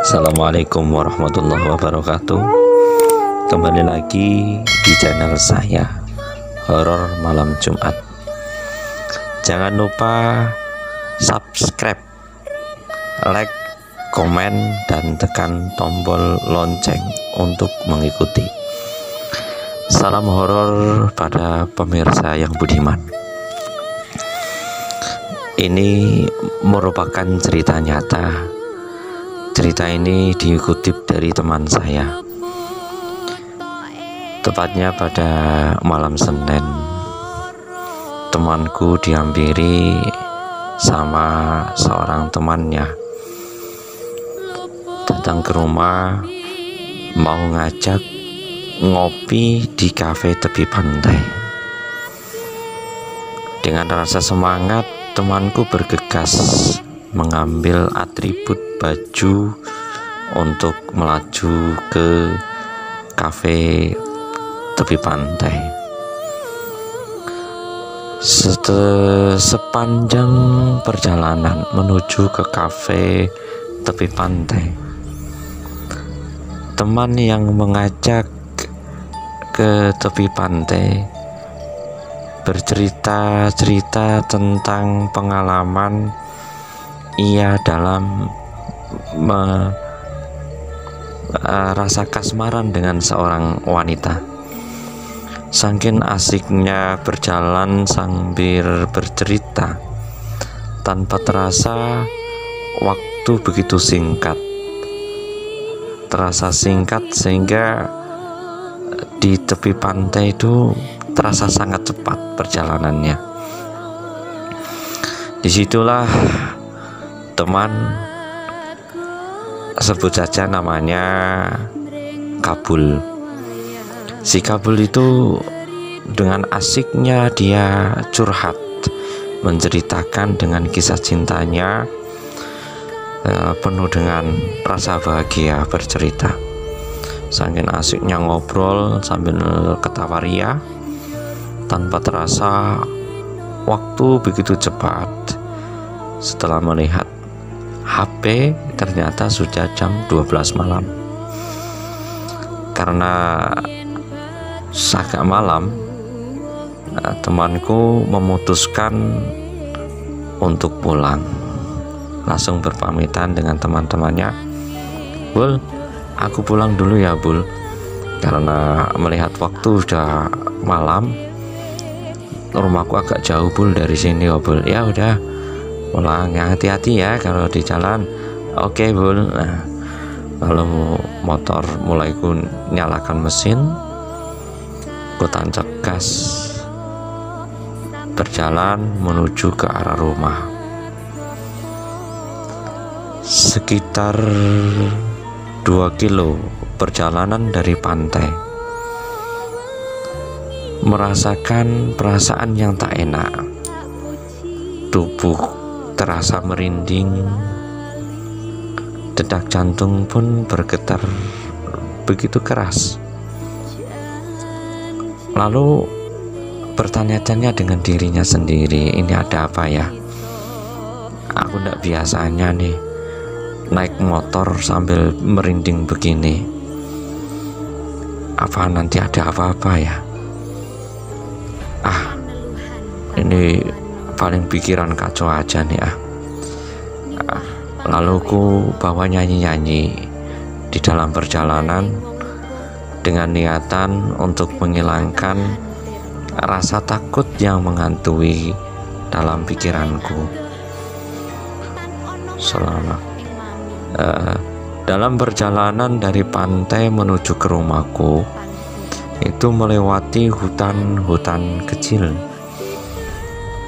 Assalamualaikum warahmatullahi wabarakatuh. Kembali lagi di channel saya, Horor Malam Jumat. Jangan lupa subscribe, like, komen, dan tekan tombol lonceng untuk mengikuti. Salam horor pada pemirsa yang budiman. Ini merupakan cerita nyata. Cerita ini dikutip dari teman saya, tepatnya pada malam Senin. Temanku dihampiri sama seorang temannya, datang ke rumah mau ngajak ngopi di kafe tepi pantai. Dengan rasa semangat, temanku bergegas mengambil atribut baju untuk melaju ke kafe tepi pantai. Sepanjang perjalanan menuju ke kafe tepi pantai, teman yang mengajak ke tepi pantai bercerita tentang pengalaman ia dalam rasa kasmaran dengan seorang wanita. Saking asiknya berjalan sambil bercerita, tanpa terasa waktu begitu singkat. Terasa singkat sehingga di tepi pantai itu terasa sangat cepat perjalanannya. Disitulah teman, sebut saja namanya Kabul. Si Kabul itu dengan asiknya dia curhat, menceritakan dengan kisah cintanya, penuh dengan rasa bahagia bercerita. Saking asiknya ngobrol sambil ketawa ria, tanpa terasa waktu begitu cepat. Setelah melihat HP, ternyata sudah jam 12 malam. Karena agak malam, temanku memutuskan untuk pulang. Langsung berpamitan dengan teman-temannya, "Bul, aku pulang dulu ya, Bul. Karena melihat waktu sudah malam, rumahku agak jauh, Bul, dari sini, oh, Bul. Ya udah, pulang, yang hati-hati ya kalau di jalan." "Oke, Bul." Nah, lalu motor mulai ku nyalakan mesin, ku tancap gas, berjalan menuju ke arah rumah. Sekitar 2 kilo perjalanan dari pantai, merasakan perasaan yang tak enak. Tubuh terasa merinding, detak jantung pun bergetar begitu keras. Lalu bertanya-tanya dengan dirinya sendiri, ini ada apa ya? Aku tidak biasanya nih naik motor sambil merinding begini. Apa nanti ada apa-apa ya? Ini paling pikiran kacau aja nih. Lalu ku bawa nyanyi-nyanyi di dalam perjalanan dengan niatan untuk menghilangkan rasa takut yang menghantui dalam pikiranku. Dalam perjalanan dari pantai menuju ke rumahku, itu melewati hutan-hutan kecil.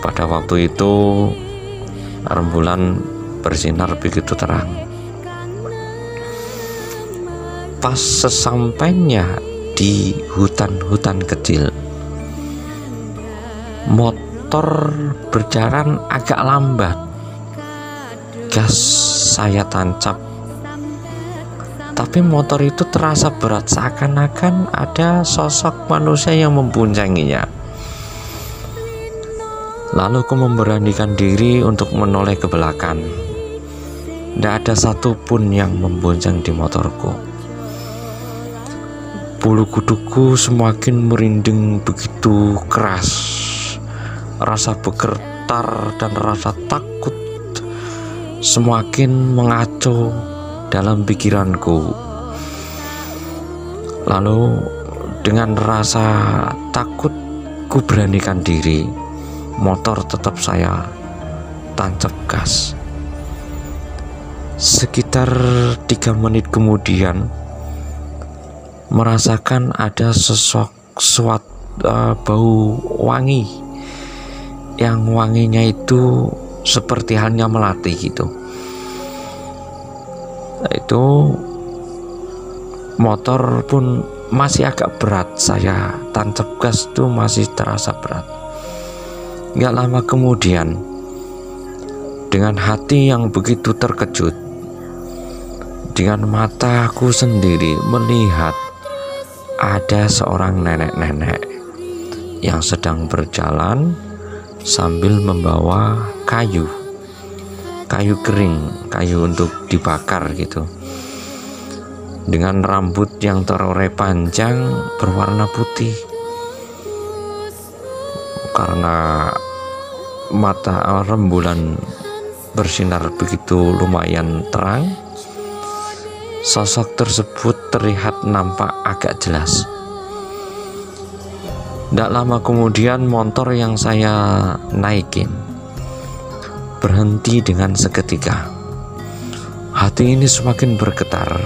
Pada waktu itu rembulan bersinar begitu terang. Pas sesampainya di hutan-hutan kecil, motor berjalan agak lambat. Gas saya tancap, tapi motor itu terasa berat, seakan-akan ada sosok manusia yang memboncenginya. Lalu aku memberanikan diri untuk menoleh ke belakang. Tidak ada satupun yang membonceng di motorku. Bulu kuduku semakin merinding begitu keras. Rasa bergetar dan rasa takut semakin mengaco dalam pikiranku. Lalu dengan rasa takut ku beranikan diri. Motor tetap saya tancap gas. Sekitar 3 menit kemudian merasakan ada bau wangi, yang wanginya itu seperti halnya melati gitu. Itu motor pun masih agak berat, saya tancap gas itu masih terasa berat. Gak lama kemudian, dengan hati yang begitu terkejut, dengan mataku sendiri melihat ada seorang nenek-nenek yang sedang berjalan sambil membawa kayu kering, kayu untuk dibakar gitu, dengan rambut yang terurai panjang berwarna putih. Karena mata rembulan bersinar begitu lumayan terang, sosok tersebut terlihat nampak agak jelas. Tidak lama kemudian motor yang saya naikin berhenti dengan seketika. Hati ini semakin bergetar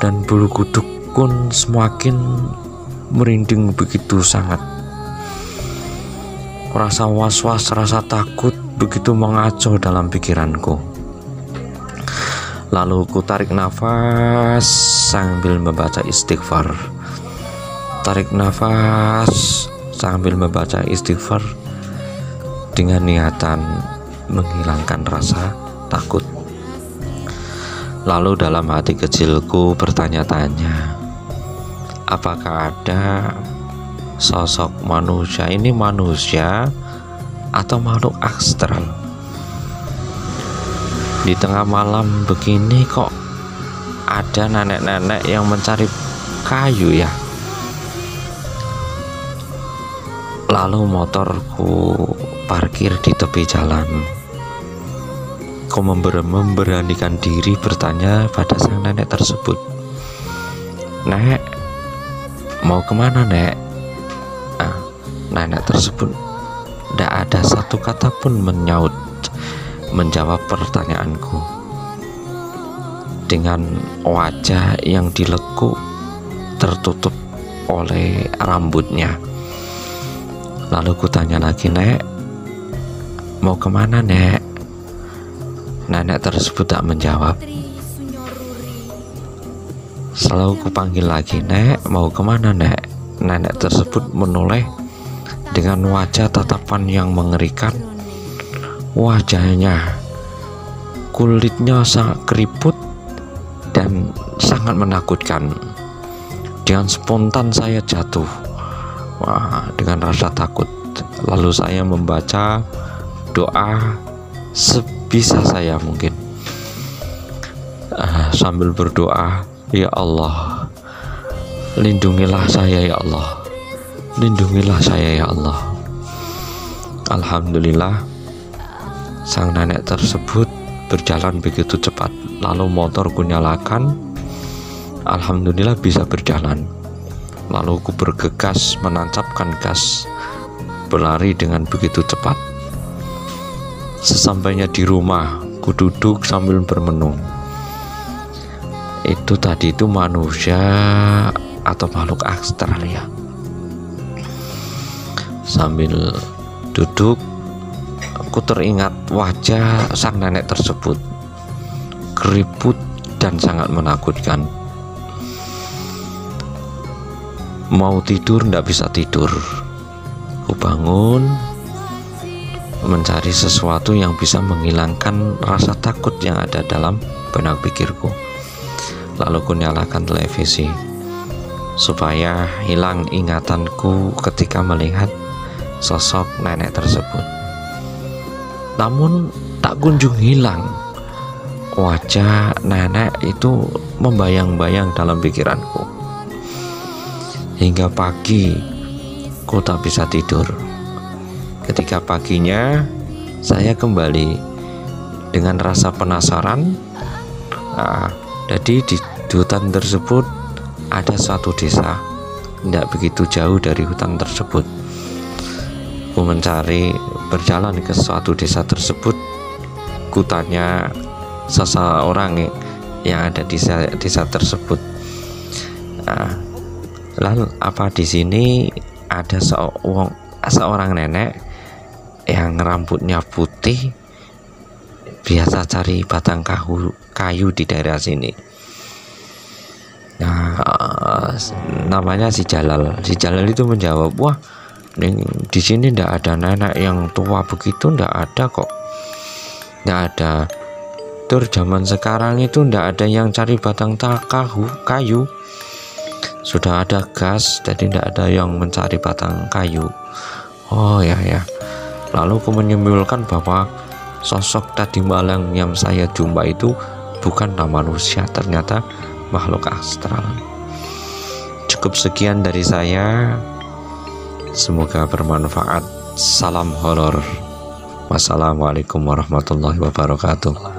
dan bulu kuduk pun semakin merinding begitu sangat. Rasa was-was, rasa takut begitu mengaco dalam pikiranku. Lalu ku tarik nafas sambil membaca istighfar. Tarik nafas sambil membaca istighfar dengan niatan menghilangkan rasa takut. Lalu dalam hati kecilku bertanya-tanya, apakah ada sosok manusia, ini manusia atau makhluk astral? Di tengah malam begini kok ada nenek-nenek yang mencari kayu ya. Lalu motorku parkir di tepi jalan. Ku memberanikan diri bertanya pada sang nenek tersebut, "Nek, mau kemana, Nek?" Nenek tersebut tidak ada satu kata pun menjawab pertanyaanku. Dengan wajah yang dilekuk tertutup oleh rambutnya. Lalu kutanya lagi, "Nek, mau kemana, Nek?" Nenek tersebut tak menjawab. Selalu kupanggil lagi, "Nek, mau kemana, Nek?" Nenek tersebut menoleh dengan wajah tatapan yang mengerikan. Wajahnya, kulitnya sangat keriput dan sangat menakutkan. Dengan spontan saya jatuh dengan rasa takut. Lalu saya membaca doa sebisa saya mungkin, sambil berdoa, "Ya Allah, lindungilah saya ya Allah, lindungilah saya ya Allah." Alhamdulillah, sang nenek tersebut berjalan begitu cepat. Lalu motor ku nyalakan, alhamdulillah bisa berjalan. Lalu ku bergegas menancapkan gas, berlari dengan begitu cepat. Sesampainya di rumah, ku duduk sambil bermenung. Itu tadi itu manusia atau makhluk astral ya. Sambil duduk, aku teringat wajah sang nenek tersebut, keriput dan sangat menakutkan. Mau tidur tidak bisa tidur. Ku bangun mencari sesuatu yang bisa menghilangkan rasa takut yang ada dalam benak pikirku. Lalu ku nyalakan televisi supaya hilang ingatanku ketika melihat sosok nenek tersebut. Namun tak kunjung hilang wajah nenek itu membayang-bayang dalam pikiranku. Hingga pagi ku tak bisa tidur. Ketika paginya saya kembali dengan rasa penasaran. Jadi di hutan tersebut ada suatu desa, tidak begitu jauh dari hutan tersebut. Ku mencari, berjalan ke suatu desa tersebut. Ku tanya seseorang yang ada di desa tersebut, lalu apa di sini ada seorang nenek yang rambutnya putih, biasa cari batang kayu di daerah sini. Namanya si Jalal. Si Jalal itu menjawab, wah, di sini tidak ada nenek yang tua begitu, tidak ada kok, tidak ada. Tur zaman sekarang itu tidak ada yang cari batang kayu. Sudah ada gas, jadi tidak ada yang mencari batang kayu. Oh ya. Lalu aku menyimpulkan bahwa sosok tadi malam yang saya jumpa itu bukanlah manusia, ternyata makhluk astral. Cukup sekian dari saya, semoga bermanfaat. Salam horor. Wassalamualaikum warahmatullahi wabarakatuh.